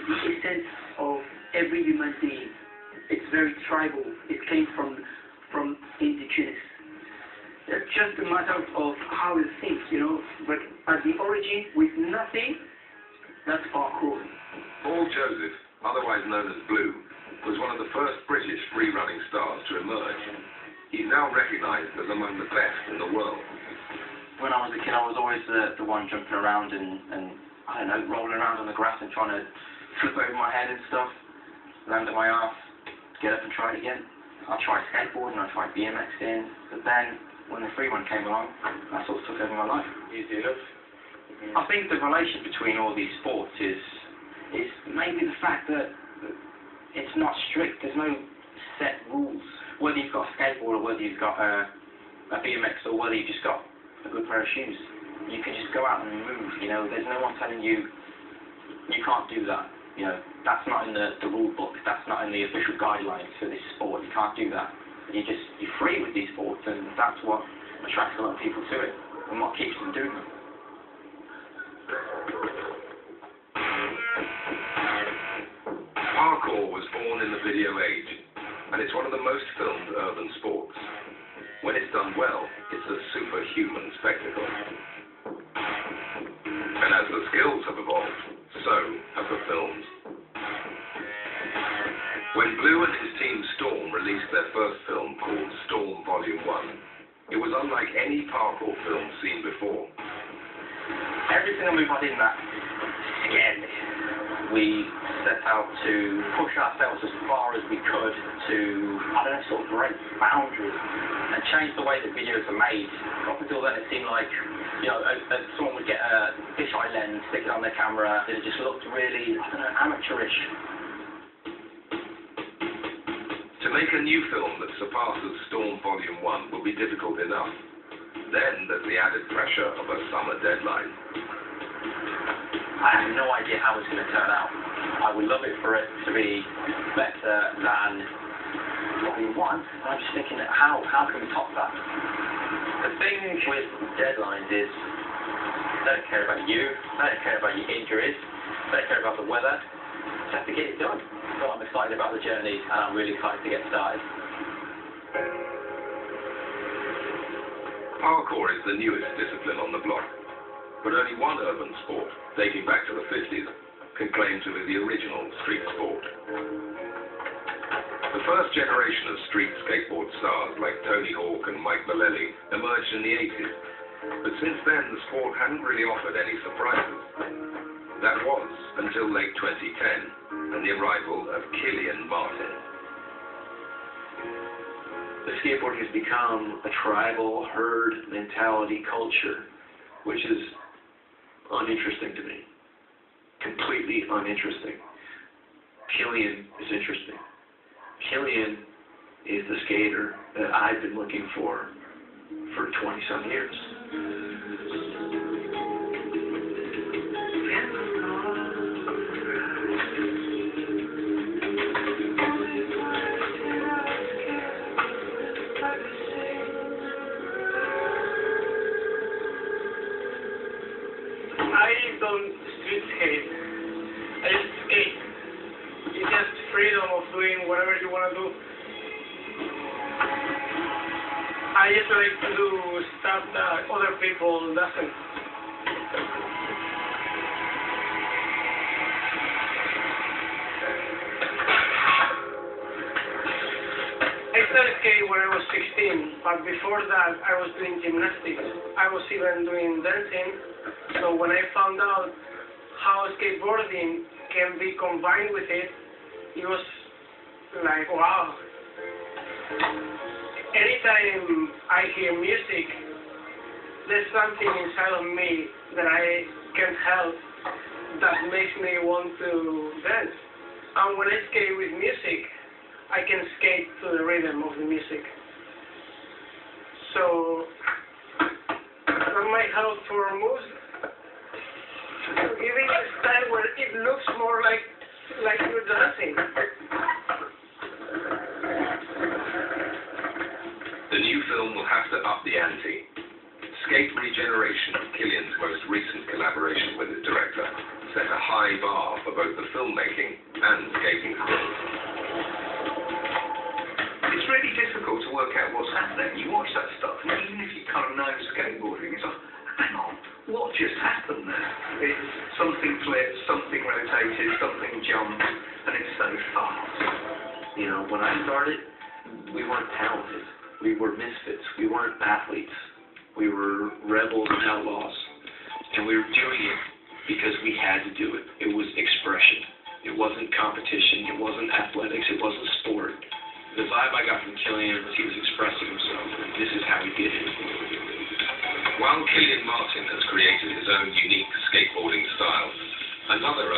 the essence of every human being. It's very tribal. It came from indigenous. It's just a matter of how you think, you know. But at the origin, with nothing, that's parkour. Paul Joseph, otherwise known as Blue, was one of the first British free-running stars to emerge. He's now recognised as among the best in the world. When I was a kid, I was always the one jumping around and I don't know, rolling around on the grass and trying to flip over my head and stuff, land at my arse, get up and try it again. I tried skateboarding, I tried BMXing, but then when the free one came along, that sort of took over my life. Easy enough. I think the relation between all these sports is maybe the fact that it's not strict. There's no set rules. Whether you've got a skateboard or whether you've got a BMX or whether you've just got a good pair of shoes, you can just go out and move. You know, there's no one telling you you can't do that. You know, that's not in the rule book. That's not in the official guidelines for this sport. You can't do that. You're free with these sports, and that's what attracts a lot of people to it, and what keeps them doing them. Parkour was born in the video age, and it's one of the most filmed urban sports. When it's done well, it's a superhuman spectacle. And as the skills have evolved, so have the films. When Blue and his team Storm released their first film called Storm Volume 1, it was unlike any parkour film seen before. Every single move I did in that scared me. We set out to push ourselves as far as we could to, I don't know, sort of break boundaries and change the way that videos are made. Up until then it seemed like, you know, someone would get a fisheye lens, stick it on their camera, and it just looked really, I don't know, amateurish. To make a new film that surpasses Storm Volume 1 will be difficult enough. Then there's the added pressure of a summer deadline. I have no idea how it's going to turn out. I would love it for it to be better than Volume 1. I'm just thinking, how can we top that? The thing with deadlines is they don't care about you, they don't care about your injuries, they don't care about the weather. Just have to get it done. So I'm excited about the journey, and I'm really excited to get started. Parkour is the newest discipline on the block, but only one urban sport, dating back to the 50s, can claim to be the original street sport. The first generation of street skateboard stars like Tony Hawk and Mike Mullally emerged in the 80s, but since then the sport hadn't really offered any surprises. That was until late 2010 and the arrival of Killian Martin. The skateboard has become a tribal herd mentality culture, which is uninteresting to me. Completely uninteresting. Killian is interesting. Killian is the skater that I've been looking for 20-some years. I don't street skate. I just skate. It's just freedom of doing whatever you want to do. I just like to do stuff that other people doesn't. I started skating when I was 16, but before that I was doing gymnastics. I was even doing dancing. So when I found out how skateboarding can be combined with it, it was like, wow. Anytime I hear music, there's something inside of me that I can't help that makes me want to dance. And when I skate with music, I can skate to the rhythm of the music. So that might help for moves. Giving a style where it looks more like you're dancing. The new film will have to up the ante. Skate Regeneration, Killian's most recent collaboration with his director, set a high bar for both the filmmaking and skating skills. It's really difficult to work out what's happening. You watch that stuff, and even if you kind of know skateboarding, it's like, hang on, what just happened there? It's something flipped, something rotated, something jumped, and it's so fast. You know, when I started, we weren't talented. We were misfits. We weren't athletes. We were rebels and outlaws. And we were doing it because we had to do it. It was expression. It wasn't competition. It wasn't athletics. It wasn't sport. The vibe I got from Killian was he was expressing himself, and this is how he did it. While Killian Martin has created his own unique skateboarding style, another